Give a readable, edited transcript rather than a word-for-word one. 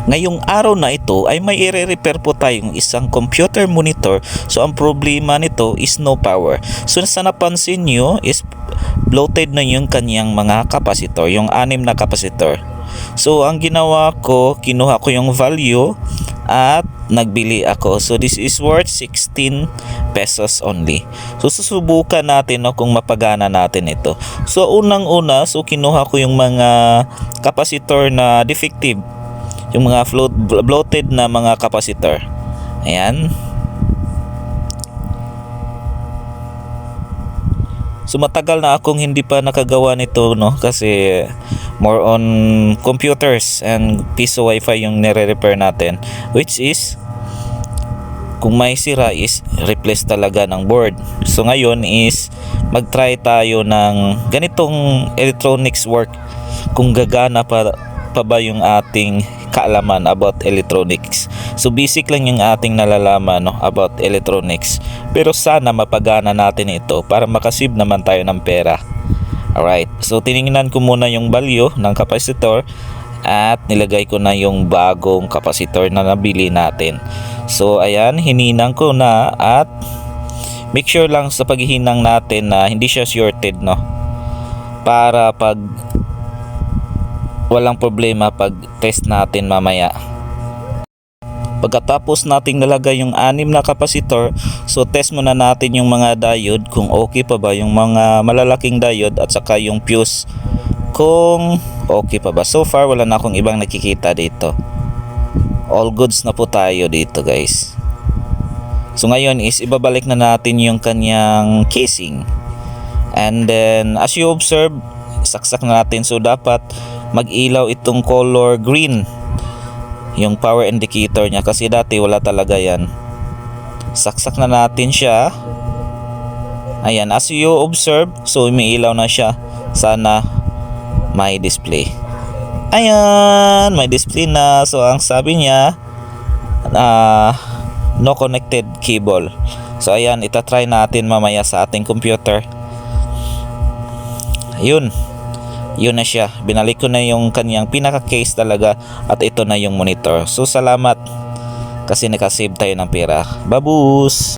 Ngayong araw na ito ay may i-repair po tayong isang computer monitor. So ang problema nito is no power. So sa napansin nyo is bloated na yung kanyang mga kapasitor, yung 6 na kapasitor. So ang ginawa ko, kinuha ko yung value at nagbili ako. So this is worth 16 pesos only. So susubukan natin kung mapagana natin ito. So unang-una, so kinuha ko yung mga kapasitor na defective, yung mga bloated na mga kapasitor. Ayan. So matagal na akong hindi pa nakagawa nito, kasi more on computers and piso wifi yung nire-repair natin, which is kung may sira is replace talaga ng board. So ngayon is mag-try tayo ng ganitong electronics work, kung gagana pa ba yung ating kaalaman about electronics. So basic lang yung ating nalalaman about electronics, pero sana mapagana natin ito para makasave naman tayo ng pera. Alright, so tiningnan ko muna yung value ng kapasitor at nilagay ko na yung bagong kapasitor na nabili natin. So ayan, hininang ko na at make sure lang sa paghihinang natin na hindi siya shorted, para pag walang problema pag test natin mamaya. Pagkatapos nating nalagay yung 6 na kapasitor, so test muna natin yung mga diode kung okay pa ba, yung mga malalaking diode at saka yung fuse kung okay pa ba. So far wala na akong ibang nakikita dito. All goods na po tayo dito, guys. So ngayon is ibabalik na natin yung kanyang casing. And then as you observe, saksak na natin. So dapat mag-ilaw itong color green, yung power indicator niya, kasi dati wala talaga yan. Saksak na natin siya. Ayan, as you observe, so umiilaw na siya. Sana may display. Ayan, may display na. So ang sabi niya, no connected cable. So ayan, itatry natin mamaya sa ating computer. Yun na siya. Binalik ko na yung kanyang pinaka-case talaga at ito na yung monitor. So salamat kasi nakasave tayo ng pera. Babus!